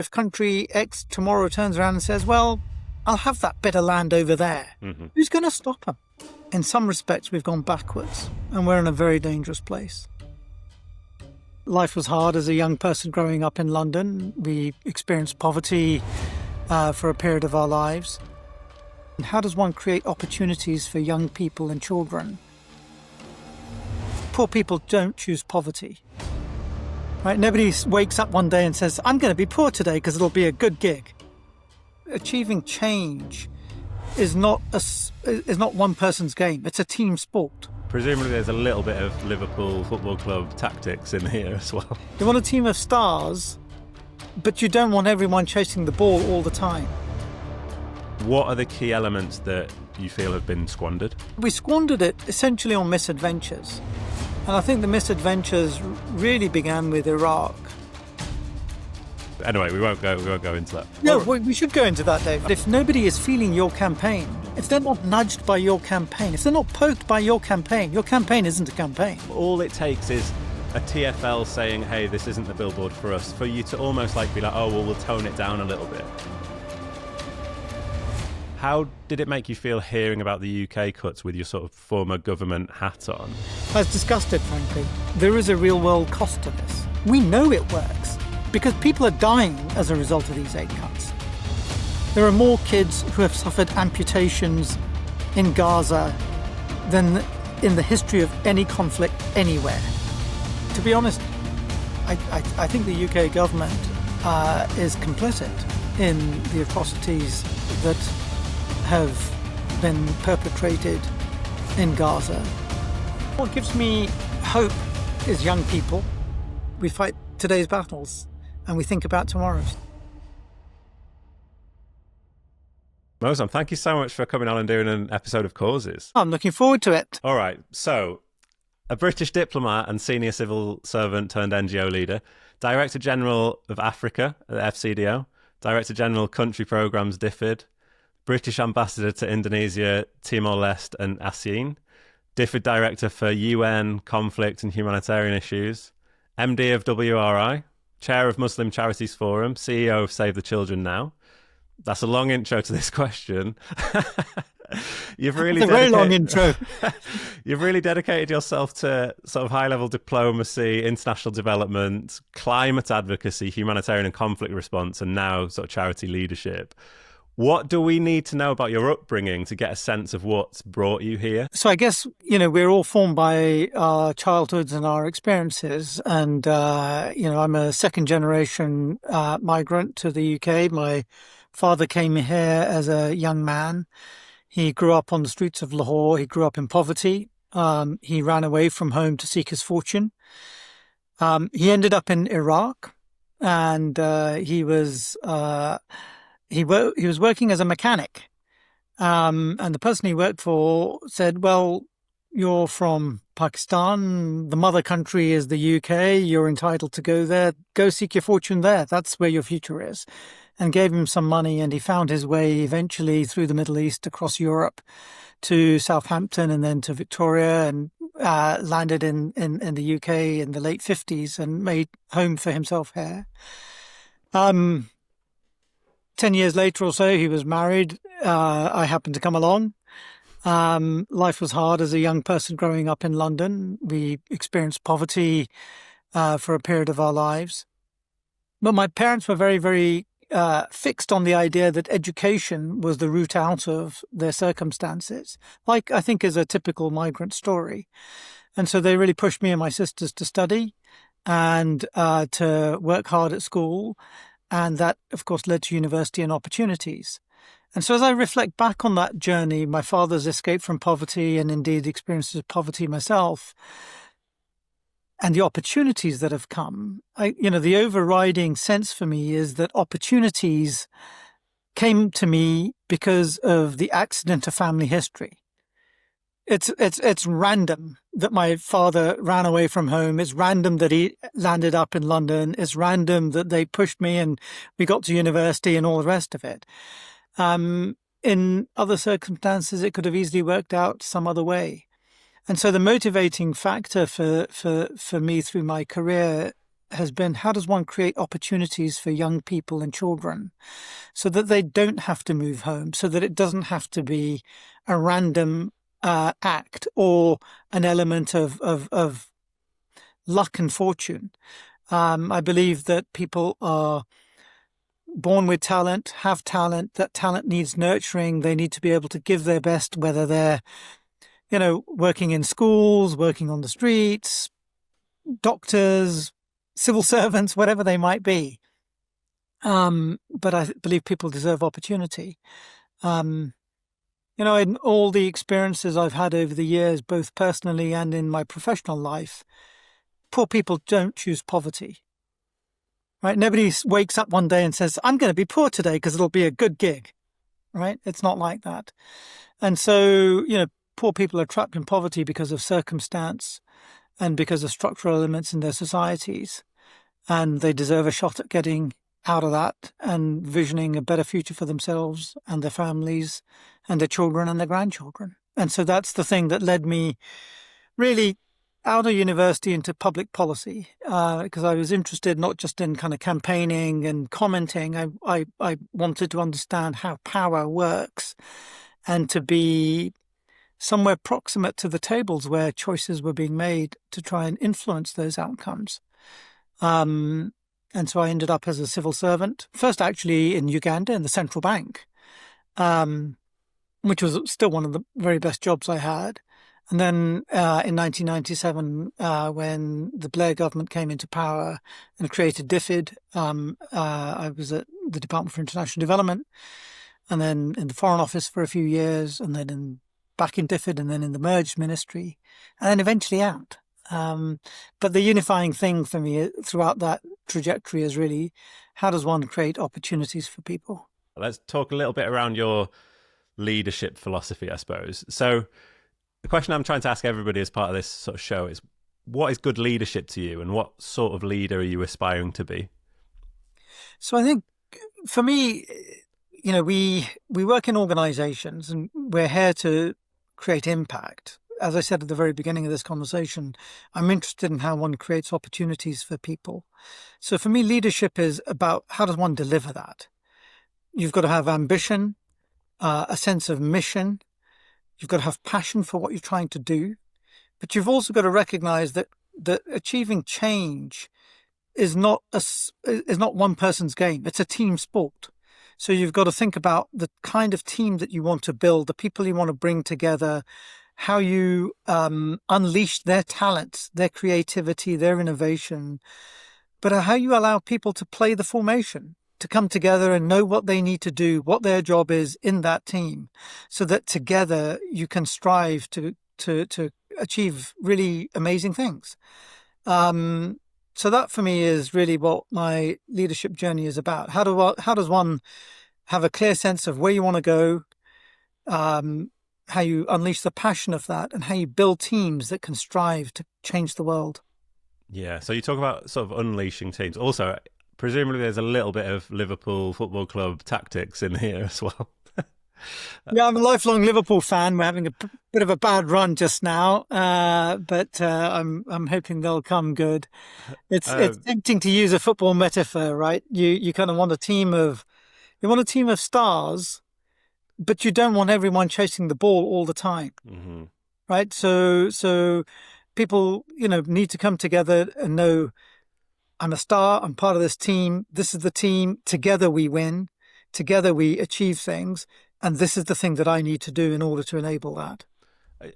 if country X tomorrow turns around and says, well, I'll have that bit of land over there, who's going to stop them? In some respects, we've gone backwards, and we're in a very dangerous place. Life was hard as a young person growing up in London. We experienced poverty for a period of our lives. And how does one create opportunities for young people and children? Poor people don't choose poverty. Right? Nobody wakes up one day and says, I'm going to be poor today because it'll be a good gig. Achieving change is not one person's game. It's a team sport. Presumably there's a little bit of Liverpool Football Club tactics in here as well. You want a team of stars, but you don't want everyone chasing the ball all the time. What are the key elements that you feel have been squandered? We squandered it essentially on misadventures. And I think the misadventures really began with Iraq. Anyway, we won't go into that. No, we should go into that, Dave. If nobody is feeling your campaign, if they're not nudged by your campaign, if they're not poked by your campaign isn't a campaign. All it takes is a TfL saying, hey, this isn't the billboard for us, for you to almost like be like, oh, well, we'll tone it down a little bit. How did it make you feel hearing about the UK cuts with your sort of former government hat on? I was disgusted, frankly. There is a real-world cost to this. We know it works because people are dying as a result of these aid cuts. There are more kids who have suffered amputations in Gaza than in the history of any conflict anywhere. To be honest, I think the UK government is complicit in the atrocities that have been perpetrated in Gaza. What gives me hope is young people. We fight today's battles and we think about tomorrow's. Moazzam, thank you so much for coming on and doing an episode of Causes. I'm looking forward to it. All right, so a British diplomat and senior civil servant turned NGO leader, Director General of Africa at the FCDO, Director General Country Programmes DFID, British Ambassador to Indonesia, Timor-Leste and ASEAN, DFID Director for UN, Conflict and Humanitarian Issues, MD of WRI, Chair of Muslim Charities Forum, CEO of Save the Children Now. That's a long intro to this question. You've really it's a very long intro. You've really dedicated yourself to sort of high-level diplomacy, international development, climate advocacy, humanitarian and conflict response, and now sort of charity leadership. What do we need to know about your upbringing to get a sense of what's brought you here? So I guess, we're all formed by our childhoods and our experiences. And, I'm a second-generation migrant to the UK. My father came here as a young man. He grew up on the streets of Lahore. He grew up in poverty. He ran away from home to seek his fortune. He ended up in Iraq, and he was working as a mechanic. And the person he worked for said, well, you're from Pakistan. The mother country is the UK. You're entitled to go there. Go seek your fortune there. That's where your future is. And gave him some money, and he found his way eventually through the Middle East, across Europe, to Southampton and then to Victoria, and landed in the UK in the late 50s and made home for himself here. 10 years later or so, he was married. I happened to come along. Life was hard as a young person growing up in London. We experienced poverty for a period of our lives. But my parents were very, very fixed on the idea that education was the route out of their circumstances, like I think is a typical migrant story. And so they really pushed me and my sisters to study and to work hard at school. And that, of course, led to university and opportunities. And so as I reflect back on that journey, my father's escape from poverty and indeed the experiences of poverty myself, and the opportunities that have come, the overriding sense for me is that opportunities came to me because of the accident of family history. It's random that my father ran away from home. It's random that he landed up in London. It's random that they pushed me and we got to university and all the rest of it. In other circumstances, it could have easily worked out some other way. And so the motivating factor for me through my career has been, how does one create opportunities for young people and children so that they don't have to move home, so that it doesn't have to be a random act or an element of luck and fortune. I believe that people are born with talent, have talent. That talent needs nurturing. They need to be able to give their best, whether they're, working in schools, working on the streets, doctors, civil servants, whatever they might be. But I believe people deserve opportunity. In all the experiences I've had over the years, both personally and in my professional life, poor people don't choose poverty. Right? Nobody wakes up one day and says, I'm going to be poor today because it'll be a good gig. Right? It's not like that. And so, poor people are trapped in poverty because of circumstance and because of structural elements in their societies. And they deserve a shot at getting out of that and visioning a better future for themselves and their families and their children and their grandchildren. And so that's the thing that led me really out of university into public policy, because I was interested not just in kind of campaigning and commenting. I wanted to understand how power works and to be somewhere proximate to the tables where choices were being made to try and influence those outcomes. And so I ended up as a civil servant, first actually in Uganda in the central bank, which was still one of the very best jobs I had. And then in 1997, when the Blair government came into power and created DFID, I was at the Department for International Development, and then in the Foreign Office for a few years, and then back in DFID, and then in the merged ministry, and then eventually out. But the unifying thing for me throughout that trajectory is really, how does one create opportunities for people? Let's talk a little bit around your leadership philosophy, I suppose. So the question I'm trying to ask everybody as part of this sort of show is, what is good leadership to you, and what sort of leader are you aspiring to be? So I think for me, we work in organizations and we're here to create impact. As I said at the very beginning of this conversation, I'm interested in how one creates opportunities for people. So for me, leadership is about how does one deliver that? You've got to have ambition, a sense of mission. You've got to have passion for what you're trying to do, but you've also got to recognize that achieving change is not one person's game. It's a team sport. So you've got to think about the kind of team that you want to build, the people you want to bring together, how you unleash their talents, their creativity, their innovation, but how you allow people to play the formation, to come together and know what they need to do, what their job is in that team, so that together you can strive to achieve really amazing things. So that for me is really what my leadership journey is about. How does one have a clear sense of where you want to go, how you unleash the passion of that, and how you build teams that can strive to change the world. Yeah, so you talk about sort of unleashing teams. Also, presumably there's a little bit of Liverpool Football Club tactics in here as well. Yeah, I'm a lifelong Liverpool fan. We're having a bit of a bad run just now, but I'm hoping they'll come good. It's tempting to use a football metaphor, right? You kind of want a team of stars, but you don't want everyone chasing the ball all the time, right? So people need to come together and know, I'm a star, I'm part of this team, this is the team, together we win, together we achieve things, and this is the thing that I need to do in order to enable that.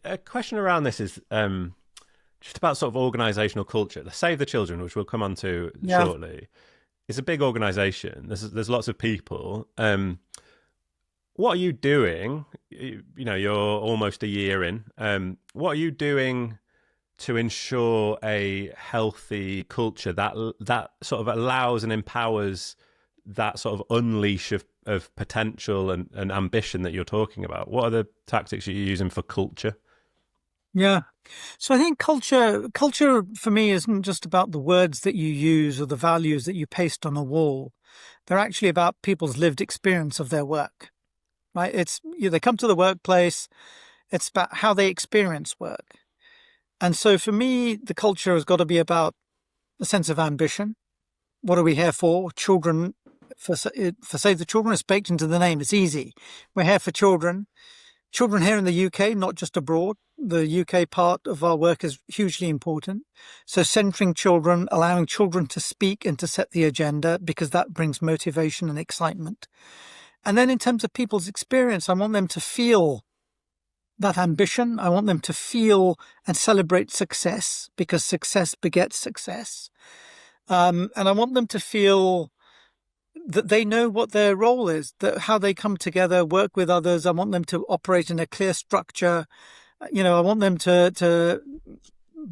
A question around this is just about sort of organisational culture. The Save the Children, which we'll come on to shortly, is a big organisation. There's lots of people. What are you doing? You're almost a year in. What are you doing to ensure a healthy culture that sort of allows and empowers that sort of unleash of potential and ambition that you're talking about? What are the tactics you're using for culture? Yeah. So I think culture for me isn't just about the words that you use or the values that you paste on a wall. They're actually about people's lived experience of their work, right? They come to the workplace. It's about how they experience work. And so for me, the culture has got to be about a sense of ambition. What are we here for? Children, for Save the Children, it's baked into the name. It's easy. We're here for children. Children here in the UK, not just abroad. The UK part of our work is hugely important. So centering children, allowing children to speak and to set the agenda, because that brings motivation and excitement. And then in terms of people's experience, I want them to feel that ambition. I want them to feel and celebrate success, because success begets success. And I want them to feel that they know what their role is, that how they come together, work with others. I want them to operate in a clear structure. I want them to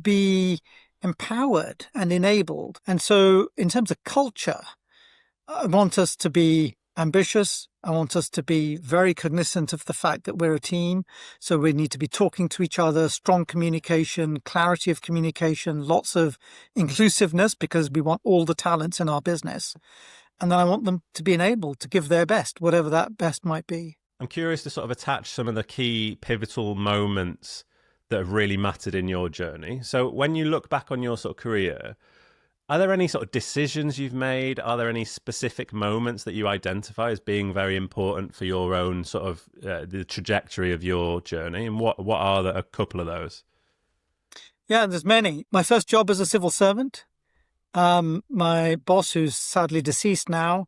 be empowered and enabled. And so in terms of culture, I want us to be ambitious. I want us to be very cognizant of the fact that we're a team. So we need to be talking to each other, strong communication, clarity of communication, lots of inclusiveness, because we want all the talents in our business. And then I want them to be enabled to give their best, whatever that best might be. I'm curious to sort of attach some of the key pivotal moments that have really mattered in your journey. So when you look back on your sort of career, are there any sort of decisions you've made? Are there any specific moments that you identify as being very important for your own sort of the trajectory of your journey? And what are a couple of those? Yeah, there's many. My first job as a civil servant. My boss, who's sadly deceased now,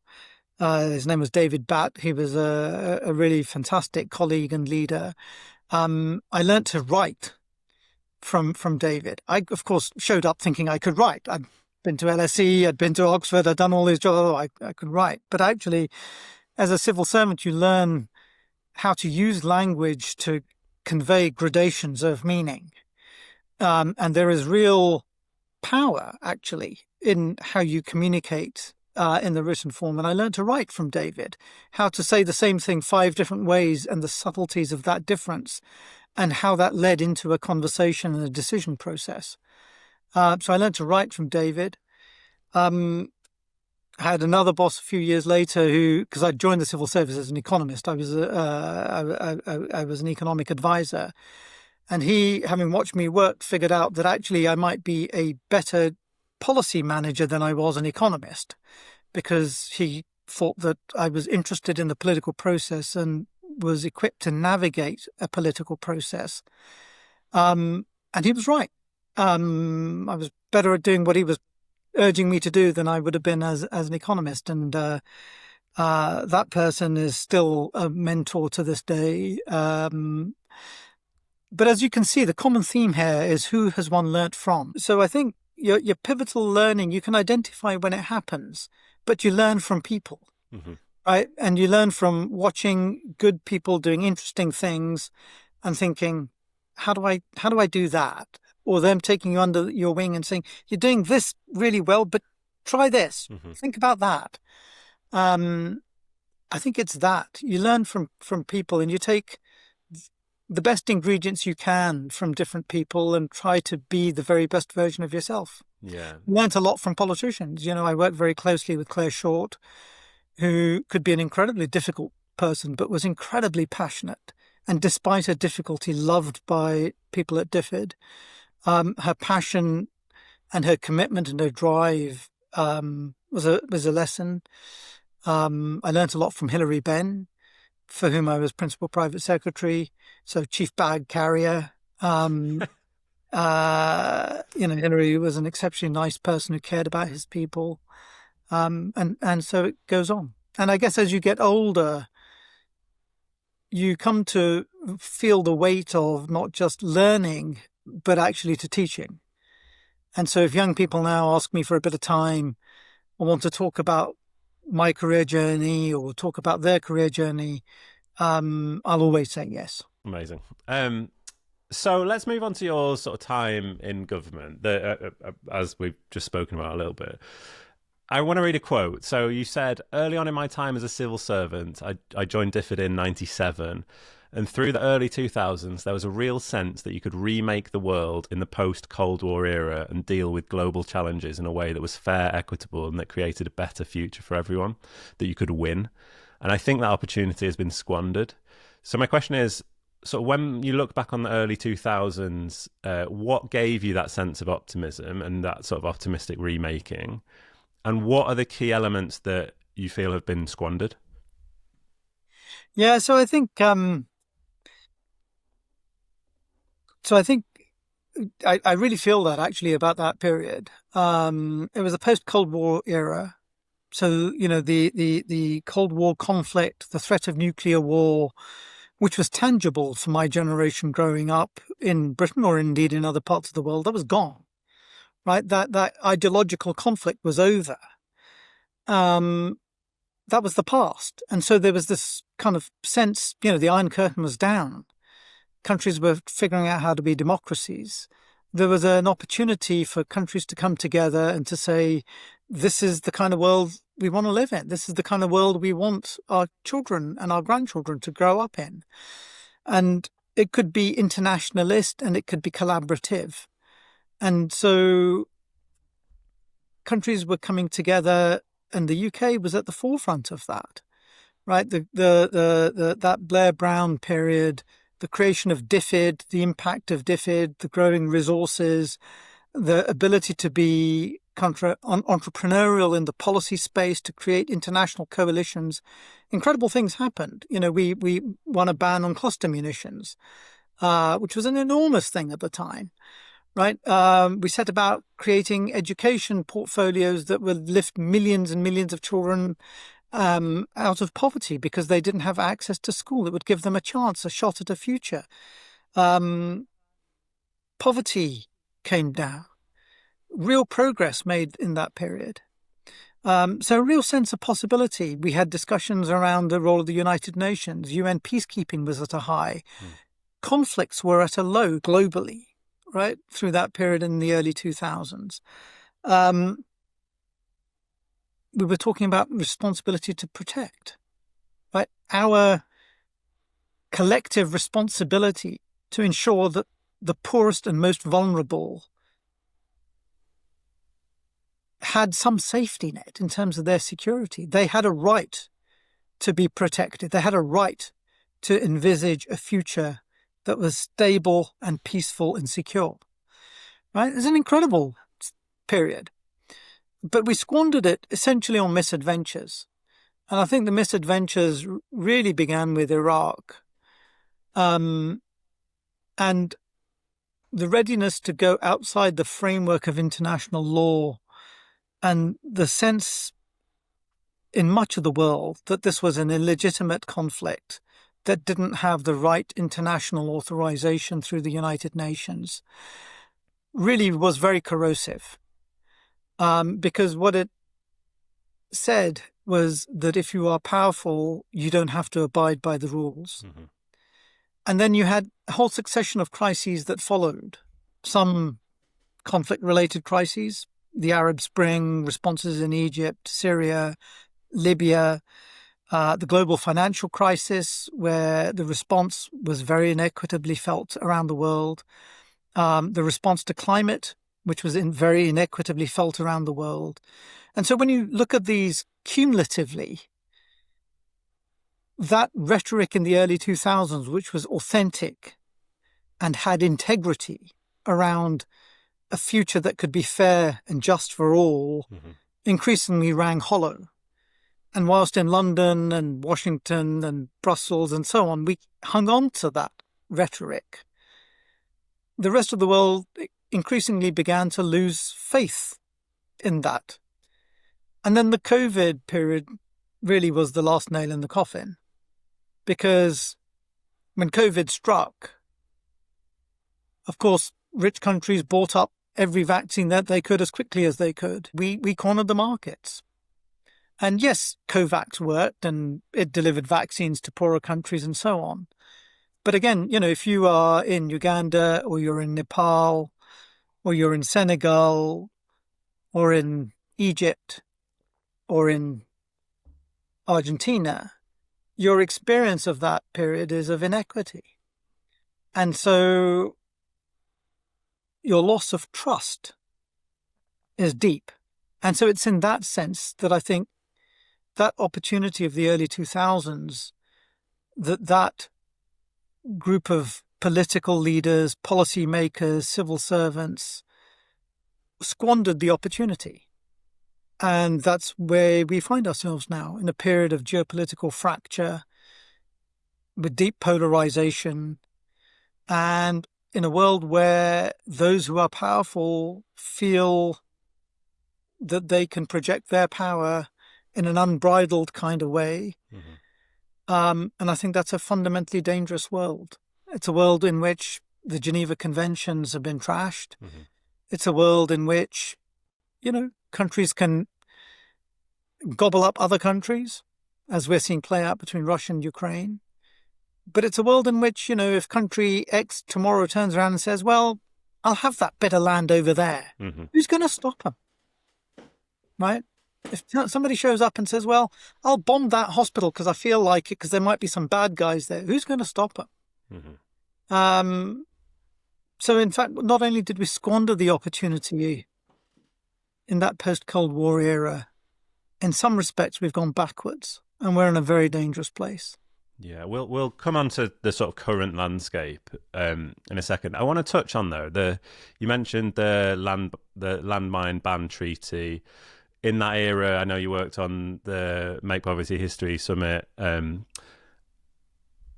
his name was David Batt. He was a really fantastic colleague and leader. I learnt to write from David. I, of course, showed up thinking I could write. I'd been to LSE, I'd been to Oxford, I'd done all these jobs. I could write. But actually, as a civil servant, you learn how to use language to convey gradations of meaning. And there is real power, actually, in how you communicate in the written form. And I learned to write from David, how to say the same thing 5 different ways and the subtleties of that difference, and how that led into a conversation and a decision process. So I learned to write from David. I had another boss a few years later who, because I joined the civil service as an economist, I was an economic advisor. And he, having watched me work, figured out that actually I might be a better policy manager than I was an economist, because he thought that I was interested in the political process and was equipped to navigate a political process. And he was right. I was better at doing what he was urging me to do than I would have been as an economist. And that person is still a mentor to this day. But as you can see, the common theme here is who has one learnt from. So I think your pivotal learning, you can identify when it happens, but you learn from people, right? And you learn from watching good people doing interesting things and thinking, how do I do that? Or them taking you under your wing and saying, you're doing this really well, but try this. Think about that. I think it's that. You learn from people, and you take the best ingredients you can from different people and try to be the very best version of yourself. Yeah. Learned a lot from politicians. I worked very closely with Claire Short, who could be an incredibly difficult person, but was incredibly passionate. And despite her difficulty, loved by people at DFID. Her passion and her commitment and her drive was a lesson. I learned a lot from Hilary Benn, for whom I was principal private secretary, so chief bag carrier. Hilary was an exceptionally nice person who cared about his people, and so it goes on. And I guess as you get older, you come to feel the weight of not just learning, but actually to teaching. And so if young people now ask me for a bit of time or want to talk about my career journey or talk about their career journey, I'll always say yes. Amazing. So let's move on to your sort of time in government, as we've just spoken about a little bit. I want to read a quote. So you said, early on in my time as a civil servant, I joined DFID in 97. And through the early 2000s, there was a real sense that you could remake the world in the post-Cold War era and deal with global challenges in a way that was fair, equitable, and that created a better future for everyone, that you could win. And I think that opportunity has been squandered. So my question is, So when you look back on the early 2000s, what gave you that sense of optimism and that sort of optimistic remaking? And what are the key elements that you feel have been squandered? Yeah, so I think I really feel that actually about that period. It was a post-Cold War era. So, the Cold War conflict, the threat of nuclear war, which was tangible for my generation growing up in Britain or indeed in other parts of the world, that was gone, right? That ideological conflict was over. That was the past. And so there was this kind of sense, the Iron Curtain was down. Countries were figuring out how to be democracies. There was an opportunity for countries to come together and to say, this is the kind of world we want to live in. This is the kind of world we want our children and our grandchildren to grow up in. And it could be internationalist and it could be collaborative. And so countries were coming together, and the UK was at the forefront of that, right? That Blair Brown period, the creation of DFID, the impact of DFID, the growing resources, the ability to be entrepreneurial in the policy space, to create international coalitions. Incredible things happened. We won a ban on cluster munitions, which was an enormous thing at the time, right? We set about creating education portfolios that would lift millions and millions of children out of poverty because they didn't have access to school. It would give them a chance, a shot at a future. Poverty came down. Real progress made in that period. So a real sense of possibility. We had discussions around the role of the United Nations. UN peacekeeping was at a high. Conflicts were at a low globally, right, through that period in the early 2000s. We were talking about responsibility to protect, right? Our collective responsibility to ensure that the poorest and most vulnerable had some safety net in terms of their security. They had a right to be protected. They had a right to envisage a future that was stable and peaceful and secure, right? It's an incredible period. But we squandered it essentially on misadventures. And I think the misadventures really began with Iraq. And the readiness to go outside the framework of international law, and the sense in much of the world that this was an illegitimate conflict that didn't have the right international authorization through the United Nations, really was very corrosive. Because what it said was that if you are powerful, you don't have to abide by the rules. Mm-hmm. And then you had a whole succession of crises that followed. Some conflict-related crises, the Arab Spring, responses in Egypt, Syria, Libya, the global financial crisis, where the response was very inequitably felt around the world, the response to climate, which was very inequitably felt around the world. And so when you look at these cumulatively, that rhetoric in the early 2000s, which was authentic and had integrity around a future that could be fair and just for all, mm-hmm. increasingly rang hollow. And whilst in London and Washington and Brussels and so on, we hung on to that rhetoric, the rest of the world increasingly began to lose faith in that. And then the COVID period really was the last nail in the coffin, because when COVID struck, of course, rich countries bought up every vaccine that they could as quickly as they could. We cornered the markets. And yes, COVAX worked and it delivered vaccines to poorer countries and so on. But again, if you are in Uganda or you're in Nepal or you're in Senegal or in Egypt or in Argentina, your experience of that period is of inequity. And so your loss of trust is deep. And so it's in that sense that I think that opportunity of the early 2000s, that group of political leaders, policymakers, civil servants squandered the opportunity. And that's where we find ourselves now, in a period of geopolitical fracture, with deep polarization, and in a world where those who are powerful feel that they can project their power in an unbridled kind of way. And I think that's a fundamentally dangerous world. It's a world in which the Geneva Conventions have been trashed. It's a world in which, countries can gobble up other countries, as we're seeing play out between Russia and Ukraine. But it's a world in which, if country X tomorrow turns around and says, well, I'll have that bit of land over there, who's going to stop them? Right? If somebody shows up and says, well, I'll bomb that hospital because I feel like it, because there might be some bad guys there, who's going to stop them? So, in fact, not only did we squander the opportunity in that post-Cold War era, in some respects, we've gone backwards, and we're in a very dangerous place. Yeah, we'll come on to the sort of current landscape in a second. I want to touch on, though, you mentioned the landmine ban treaty. In that era, I know you worked on the Make Poverty History Summit. I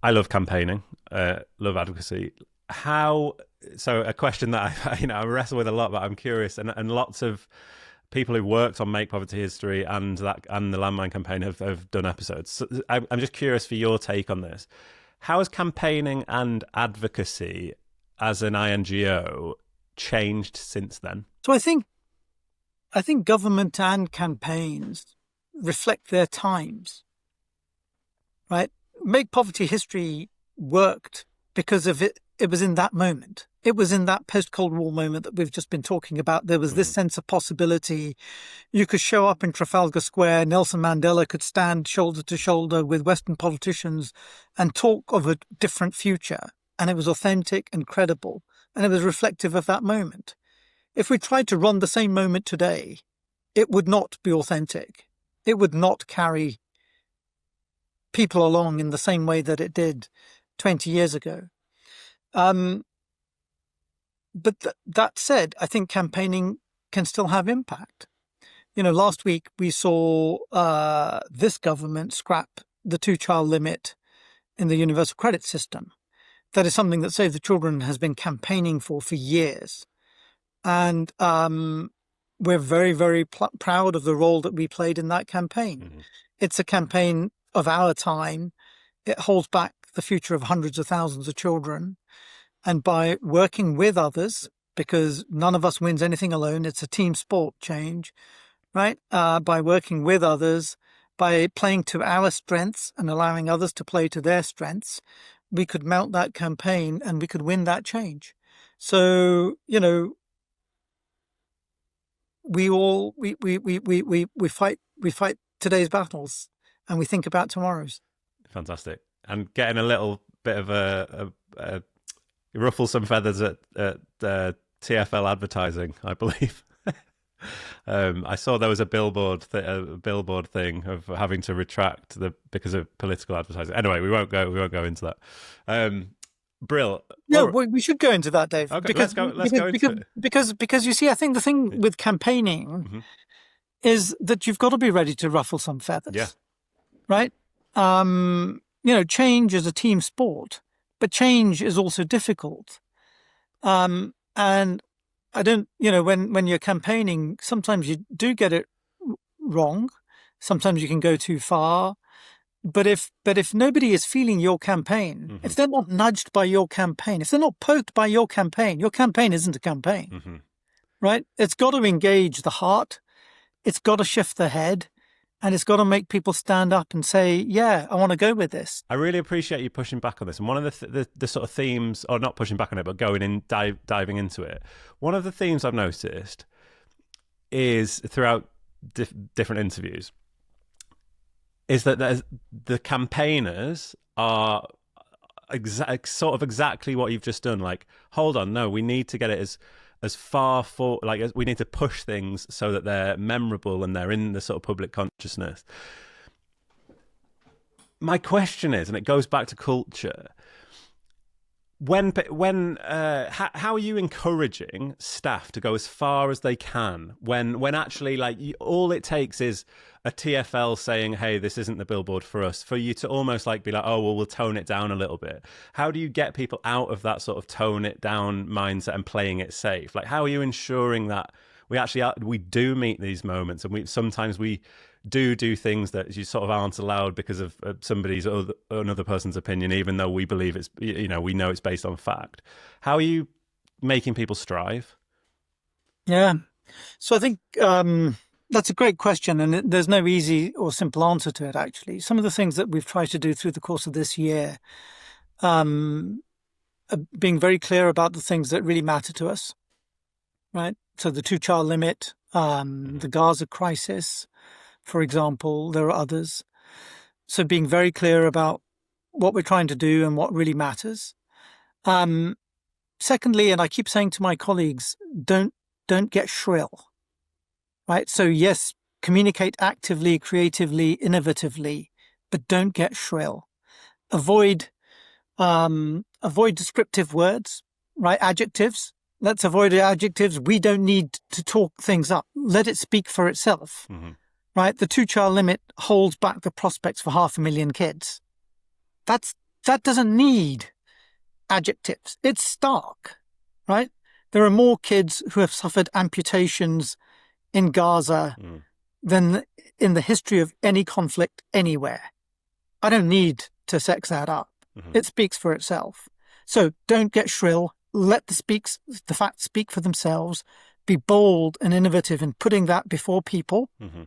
love campaigning, love advocacy. So a question that I wrestle with a lot, but I'm curious, and lots of people who worked on Make Poverty History and the landmine campaign have done episodes. So I'm just curious for your take on this. How has campaigning and advocacy as an INGO changed since then? So I think government and campaigns reflect their times, right? Make Poverty History worked because of it. It was in that moment. It was in that post-Cold War moment that we've just been talking about. There was this sense of possibility. You could show up in Trafalgar Square. Nelson Mandela could stand shoulder to shoulder with Western politicians and talk of a different future. And it was authentic and credible. And it was reflective of that moment. If we tried to run the same moment today, it would not be authentic. It would not carry people along in the same way that it did 20 years ago. But that said, I think campaigning can still have impact. Last week we saw this government scrap the 2-child limit in the universal credit system. That is something that Save the Children has been campaigning for years. And we're very, very proud of the role that we played in that campaign. It's a campaign of our time. It holds back the future of hundreds of thousands of children. And by working with others, because none of us wins anything alone, it's a team sport change, right? By working with others, by playing to our strengths and allowing others to play to their strengths, we could mount that campaign and we could win that change. So, we fight today's battles and we think about tomorrow's. Fantastic. And getting a little bit of a ruffle some feathers at TfL advertising, I believe. I saw there was a billboard thing of having to retract because of political advertising. Anyway, we won't go into that. Brill. Yeah, we should go into that, Dave. Okay, let's go into it. Because you see, I think the thing with campaigning is that you've got to be ready to ruffle some feathers. Yeah. Right? Change is a team sport, but change is also difficult. And I don't, when you're campaigning, sometimes you do get it wrong. Sometimes you can go too far. But if nobody is feeling your campaign, if they're not nudged by your campaign, if they're not poked by your campaign isn't a campaign, right? It's got to engage the heart. It's got to shift the head. And it's got to make people stand up and say, yeah, I want to go with this. I really appreciate you pushing back on this. And one of the sort of themes, or not pushing back on it, but going in, diving into it. One of the themes I've noticed is throughout different interviews is that the campaigners are exactly what you've just done. Like, hold on, no, we need to get it as far for, like, we need to push things so that they're memorable and they're in the sort of public consciousness. My question is, and it goes back to culture, how are you encouraging staff to go as far as they can when actually like all it takes is a TFL saying, hey, this isn't the billboard for us, for you to almost like be like, oh well, we'll tone it down a little bit. How do you get people out of that sort of tone it down mindset and playing it safe? Like, how are you ensuring that we do meet these moments, and we sometimes do things that you sort of aren't allowed because of somebody's or another person's opinion, even though we believe it's, we know it's based on fact. How are you making people strive? Yeah. So I think that's a great question, and there's no easy or simple answer to it, actually. Some of the things that we've tried to do through the course of this year, are being very clear about the things that really matter to us, right? So the two-child limit, the Gaza crisis, for example. There are others. So being very clear about what we're trying to do and what really matters. Secondly, and I keep saying to my colleagues, don't get shrill, right? So yes, communicate actively, creatively, innovatively, but don't get shrill. Avoid descriptive words, right? Adjectives. Let's avoid adjectives. We don't need to talk things up. Let it speak for itself. Mm-hmm. Right? The two-child limit holds back the prospects for 500,000 kids. That doesn't need adjectives. It's stark, right? There are more kids who have suffered amputations in Gaza than in the history of any conflict anywhere. I don't need to sex that up. Mm-hmm. It speaks for itself. So don't get shrill. Let the facts speak for themselves. Be bold and innovative in putting that before people. Mm-hmm.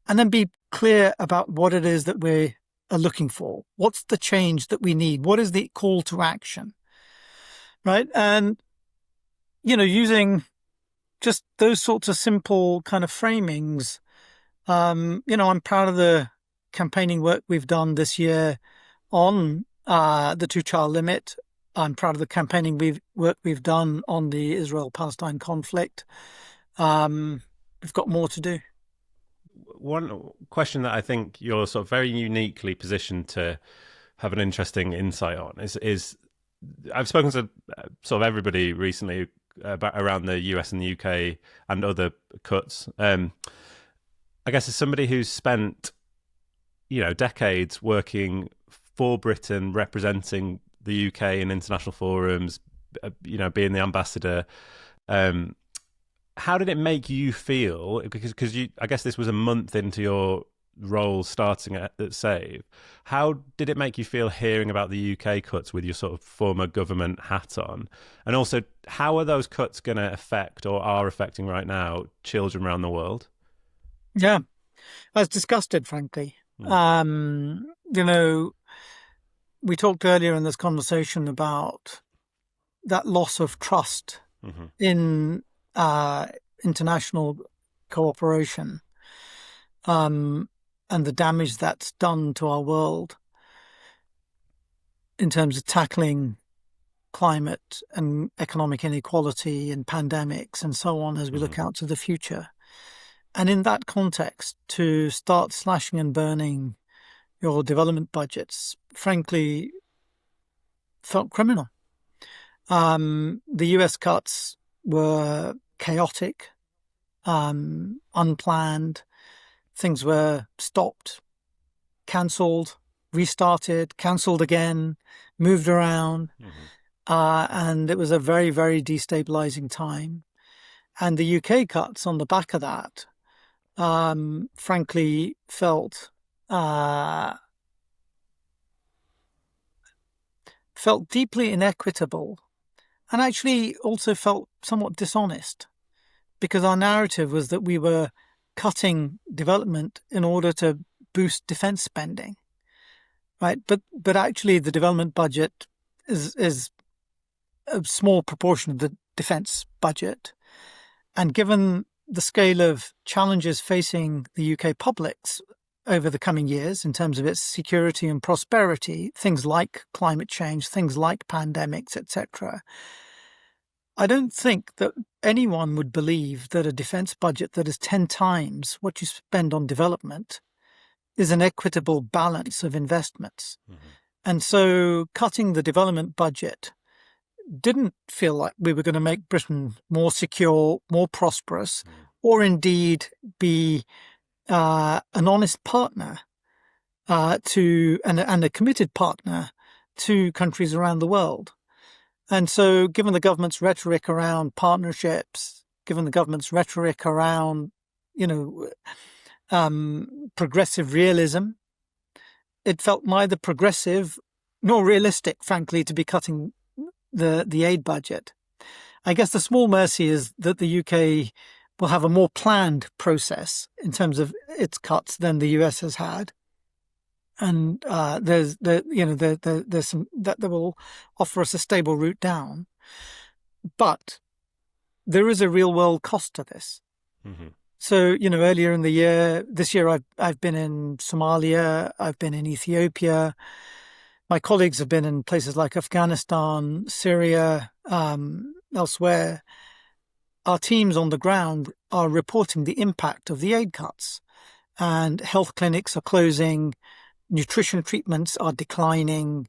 And then be clear about what it is that we are looking for. What's the change that we need? What is the call to action? Right? And, using just those sorts of simple kind of framings. I'm proud of the campaigning work we've done this year on the two-child limit. I'm proud of the campaigning work we've done on the Israel-Palestine conflict. We've got more to do. One question that I think you're sort of very uniquely positioned to have an interesting insight on is I've spoken to sort of everybody recently around the US and the UK and other cuts. I guess as somebody who's spent, decades working for Britain, representing the UK in international forums, being the ambassador, how did it make you feel? Because I guess this was a month into your role starting at Save. How did it make you feel hearing about the UK cuts with your sort of former government hat on? And also, how are those cuts going to affect or are affecting right now children around the world? Yeah, I was disgusted, frankly. We talked earlier in this conversation about that loss of trust in international cooperation, and the damage that's done to our world in terms of tackling climate and economic inequality and pandemics and so on as we look out to the future. And in that context, to start slashing and burning your development budgets, frankly, felt criminal. The US cuts were chaotic, unplanned. Things were stopped, cancelled, restarted, cancelled again, moved around. And it was a very, very destabilizing time. And the UK cuts on the back of that, frankly, felt deeply inequitable, and actually also felt somewhat dishonest, because our narrative was that we were cutting development in order to boost defense spending, right? But actually the development budget is a small proportion of the defense budget. And given the scale of challenges facing the UK publics over the coming years in terms of its security and prosperity, things like climate change, things like pandemics, etc., I don't think that anyone would believe that a defense budget that is 10 times what you spend on development is an equitable balance of investments. And so cutting the development budget didn't feel like we were going to make Britain more secure, more prosperous, or indeed be an honest partner and a committed partner to countries around the world. And so, given the government's rhetoric around partnerships, given the government's rhetoric around, you know, progressive realism, it felt neither progressive nor realistic, frankly, to be cutting the aid budget. I guess the small mercy is that the UK will have a more planned process in terms of its cuts than the US has had. And there's some that will offer us a stable route down, but there is a real world cost to this. Mm-hmm. So earlier in the year, this year I've been in Somalia, I've been in Ethiopia. My colleagues have been in places like Afghanistan, Syria, elsewhere. Our teams on the ground are reporting the impact of the aid cuts, and health clinics are closing. Nutrition treatments are declining.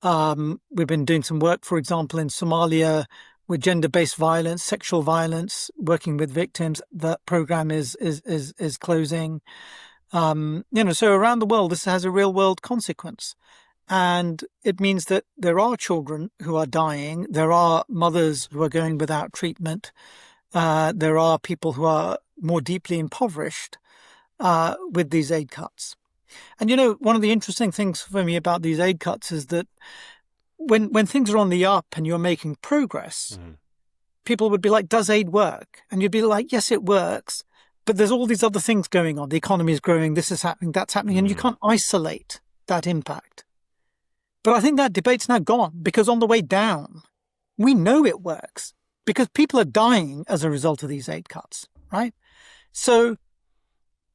We've been doing some work, for example, in Somalia with gender-based violence, sexual violence, working with victims. That program is closing. So around the world, this has a real-world consequence. And it means that there are children who are dying. There are mothers who are going without treatment. There are people who are more deeply impoverished with these aid cuts. And, one of the interesting things for me about these aid cuts is that when things are on the up and you're making progress, people would be like, does aid work? And you'd be like, yes, it works. But there's all these other things going on. The economy is growing. This is happening. That's happening. And you can't isolate that impact. But I think that debate's now gone, because on the way down, we know it works because people are dying as a result of these aid cuts, right? So,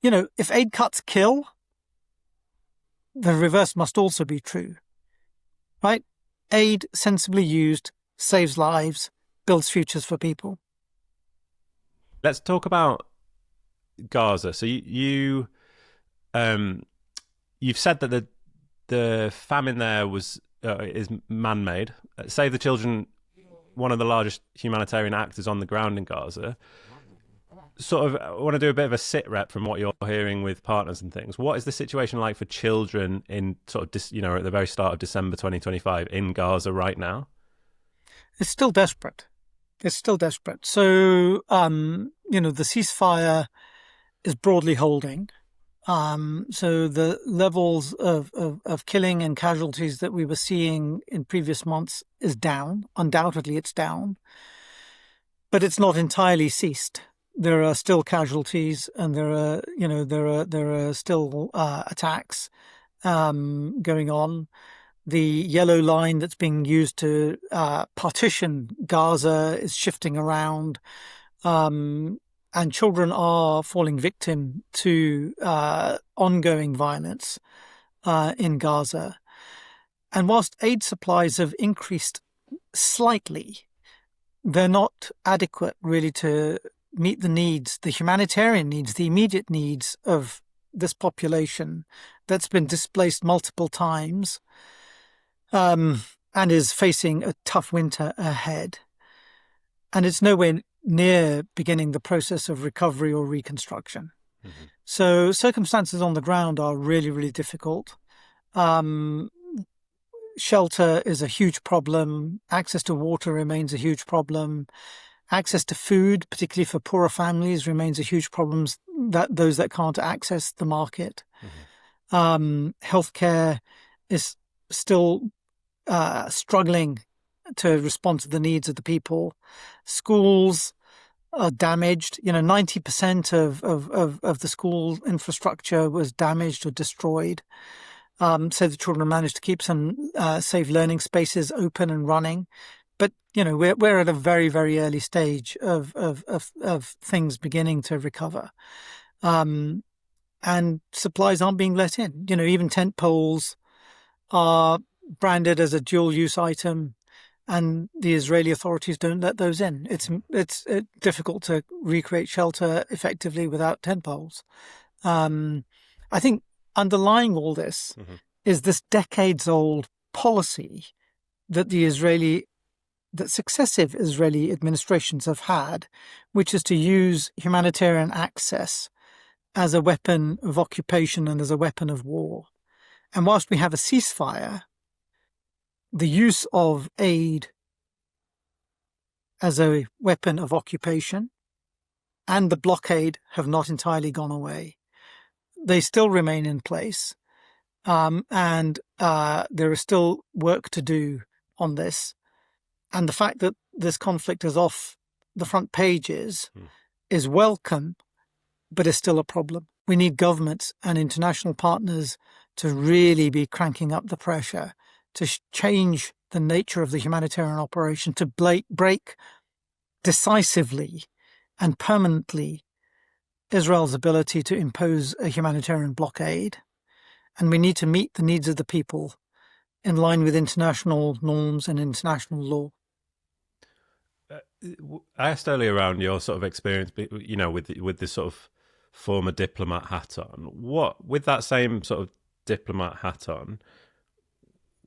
if aid cuts kill, the reverse must also be true, right? Aid sensibly used saves lives, builds futures for people. Let's talk about Gaza. So you've said that the famine there is man-made. Save the Children, one of the largest humanitarian actors on the ground in Gaza, sort of, I want to do a bit of a sit rep from what you're hearing with partners and things. What is the situation like for children in sort of, at the very start of December 2025 in Gaza right now? It's still desperate. So, the ceasefire is broadly holding. So the levels of killing and casualties that we were seeing in previous months is down. Undoubtedly, it's down. But it's not entirely ceased. There are still casualties, and there are still attacks going on. The yellow line that's being used to partition Gaza is shifting around, and children are falling victim to ongoing violence in Gaza. And whilst aid supplies have increased slightly, they're not adequate really to meet the needs, the humanitarian needs, the immediate needs of this population that's been displaced multiple times and is facing a tough winter ahead. And it's nowhere near beginning the process of recovery or reconstruction. Mm-hmm. So circumstances on the ground are really, really difficult. Shelter is a huge problem. Access to water remains a huge problem. Access to food, particularly for poorer families, remains a huge problem, those that can't access the market. Mm-hmm. Healthcare is still struggling to respond to the needs of the people. Schools are damaged. 90% of the school infrastructure was damaged or destroyed. So the children managed to keep some safe learning spaces open and running. But, we're at a very, very early stage of things beginning to recover. And supplies aren't being let in. Even tent poles are branded as a dual-use item, and the Israeli authorities don't let those in. It's difficult to recreate shelter effectively without tent poles. I think underlying all this is this decades-old policy that the Israeli that successive Israeli administrations have had, which is to use humanitarian access as a weapon of occupation and as a weapon of war. And whilst we have a ceasefire, the use of aid as a weapon of occupation and the blockade have not entirely gone away. They still remain in place. And there is still work to do on this. And the fact that this conflict is off the front pages is welcome, but is still a problem. We need governments and international partners to really be cranking up the pressure to change the nature of the humanitarian operation, to break decisively and permanently Israel's ability to impose a humanitarian blockade. And we need to meet the needs of the people in line with international norms and international law. I asked earlier around your sort of experience, with this sort of former diplomat hat on. What, with that same sort of diplomat hat on,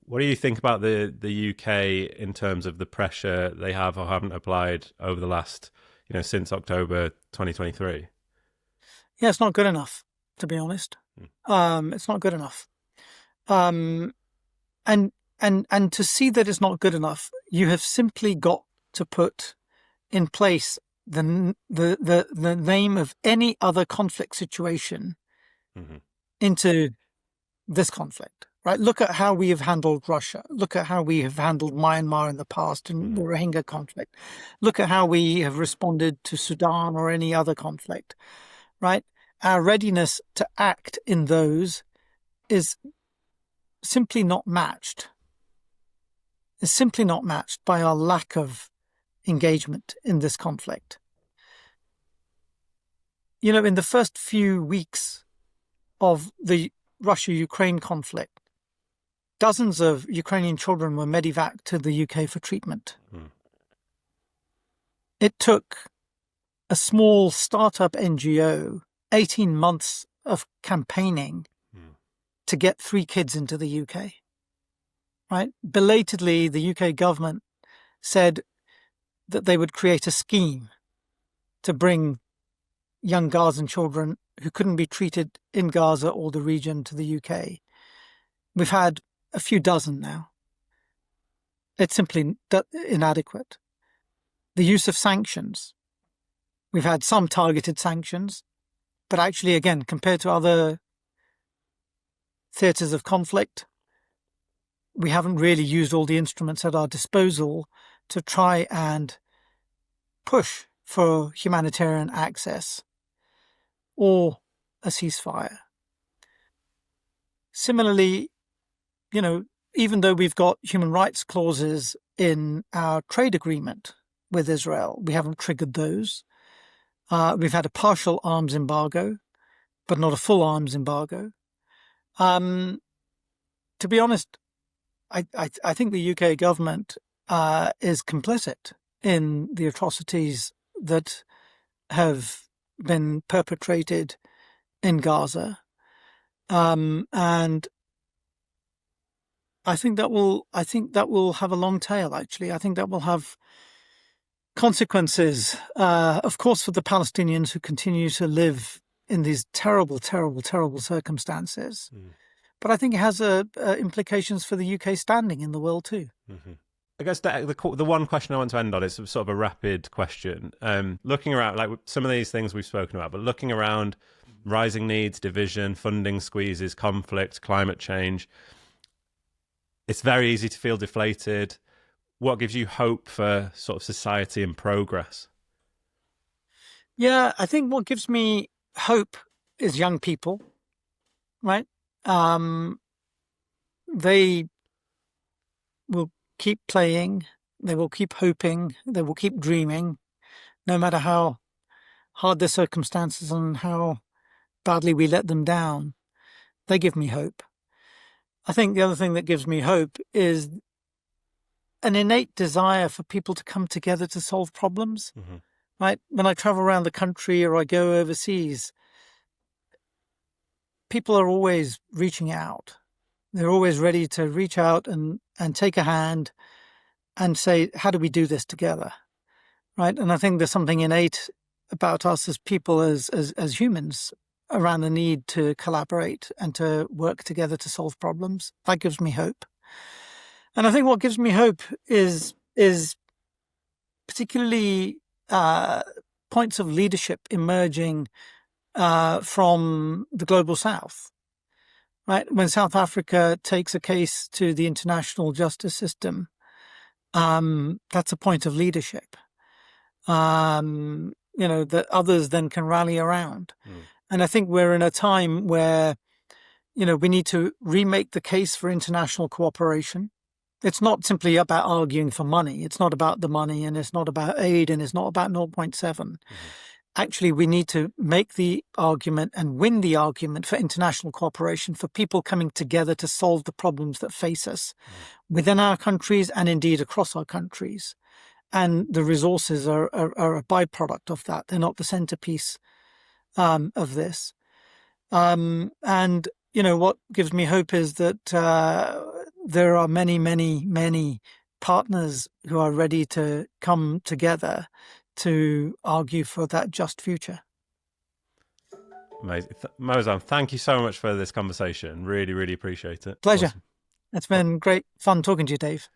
what do you think about the UK in terms of the pressure they have or haven't applied over the last, since October 2023? Yeah, it's not good enough, to be honest. It's not good enough. And to see that it's not good enough, you have simply got to put in place the name of any other conflict situation into this conflict, right? Look at how we have handled Russia. Look at how we have handled Myanmar in the past in the Rohingya conflict. Look at how we have responded to Sudan or any other conflict, right? Our readiness to act in those is simply not matched. Is simply not matched by our lack of engagement in this conflict. In the first few weeks of the Russia-Ukraine conflict, dozens of Ukrainian children were medevaced to the UK for treatment. It took a small startup NGO 18 months of campaigning to get 3 kids into the UK. Right? Belatedly, the UK government said that they would create a scheme to bring young Gazan children who couldn't be treated in Gaza or the region to the UK. We've had a few dozen now. It's simply inadequate. The use of sanctions. We've had some targeted sanctions, but actually, again, compared to other theatres of conflict, we haven't really used all the instruments at our disposal to try and push for humanitarian access or a ceasefire. Similarly, even though we've got human rights clauses in our trade agreement with Israel, we haven't triggered those. We've had a partial arms embargo, but not a full arms embargo. To be honest, I think the UK government is complicit in the atrocities that have been perpetrated in Gaza, and I think that will have a long tail. Actually, I think that will have consequences, of course, for the Palestinians who continue to live in these terrible, terrible, terrible circumstances. But I think it has implications for the UK standing in the world too. I guess the one question I want to end on is sort of a rapid question. Looking around, like some of these things we've spoken about, but looking around, rising needs, division, funding squeezes, conflict, climate change, it's very easy to feel deflated. What gives you hope for sort of society and progress? Yeah, I think what gives me hope is young people, right? They will keep playing, they will keep hoping, they will keep dreaming, no matter how hard the circumstances and how badly we let them down. They give me hope. I think the other thing that gives me hope is an innate desire for people to come together to solve problems. Right? When I travel around the country or I go overseas, people are always reaching out. They're always ready to reach out and take a hand and say, how do we do this together? Right. And I think there's something innate about us as people, as humans, around the need to collaborate and to work together to solve problems. That gives me hope. And I think what gives me hope is particularly points of leadership emerging from the global south. Right. When South Africa takes a case to the international justice system, that's a point of leadership, that others then can rally around. And I think we're in a time where, we need to remake the case for international cooperation. It's not simply about arguing for money. It's not about the money, and it's not about aid, and it's not about zero point 0.7. Actually, we need to make the argument and win the argument for international cooperation, for people coming together to solve the problems that face us within our countries and indeed across our countries. And the resources are a byproduct of that. They're not the centerpiece of this. And, what gives me hope is that there are many, many, many partners who are ready to come together to argue for that just future. Amazing. Moazzam, thank you so much for this conversation. Really, really appreciate it. Pleasure. Awesome. It's been great fun talking to you, Dave.